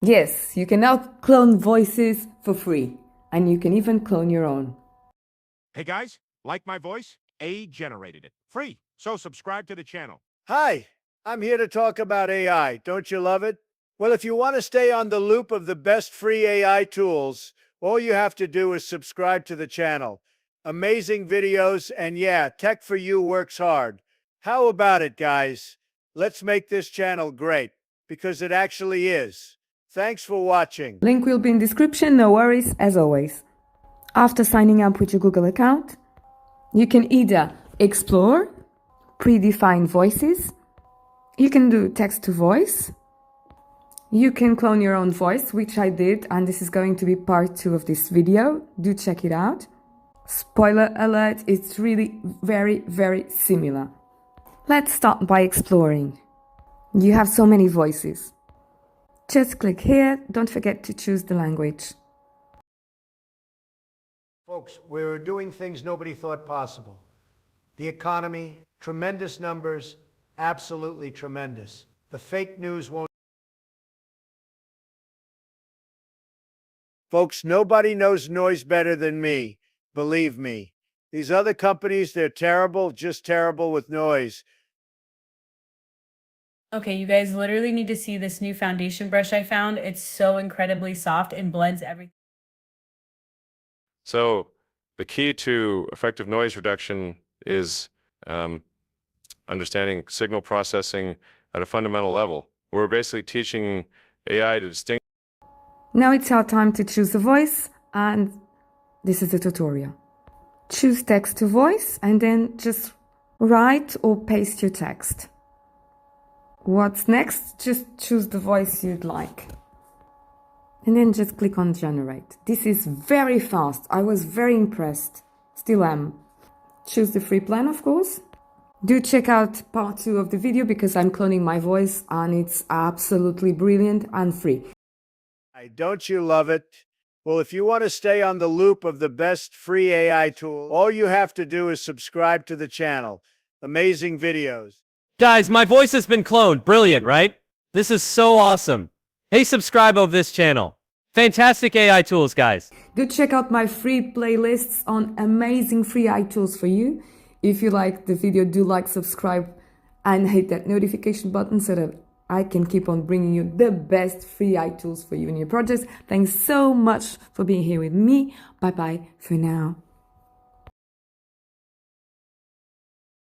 Yes, you can now clone voices for free, and you can even clone your own. Hey guys, like my voice? A generated it. Free. So subscribe to the channel. Hi, I'm here to talk about AI. Don't you love it? Well, if you want to stay on the loop of the best free AI tools, all you have to do is subscribe to the channel. Amazing videos, and yeah, Tech for You works hard. How about it, guys? Let's make this channel great, because it actually is. Thanks for watching. Link will be in description, no worries, as always. After signing up with your Google account, you can either explore predefined voices, you can do text to voice, you can clone your own voice, which I did, and this is going to be part 2 of this video. Do check it out. Spoiler alert, it's really very similar. Let's start by exploring. You have so many voices. Just click here, don't forget to choose the language. Folks, we're doing things nobody thought possible. The economy, tremendous numbers, absolutely tremendous. The fake news won't. Folks, nobody knows noise better than me. Believe me. These other companies, they're terrible, just terrible with noise. Okay, you guys literally need to see this new foundation brush I found. It's so incredibly soft and blends everything. So the key to effective noise reduction is understanding signal processing at a fundamental level. We're basically teaching AI to distinguish. Now it's our time to choose the voice, and this is the tutorial. Choose text to voice and then just write or paste your text. What's next? Just choose the voice you'd like. And then just click on generate. This is very fast. I was very impressed. Still am. Choose the free plan, of course. Do check out part 2 of the video because I'm cloning my voice and it's absolutely brilliant and free. Don't you love it? Well, if you want to stay on the loop of the best free AI tool, all you have to do is subscribe to the channel. Amazing videos. Guys, my voice has been cloned. Brilliant, right? This is so awesome. Hey, subscribe of this channel. Fantastic AI tools, guys. Do check out my free playlists on amazing free AI tools for you. If you like the video, do like, subscribe, and hit that notification button so that I can keep on bringing you the best free AI tools for you and your projects. Thanks so much for being here with me. Bye bye for now.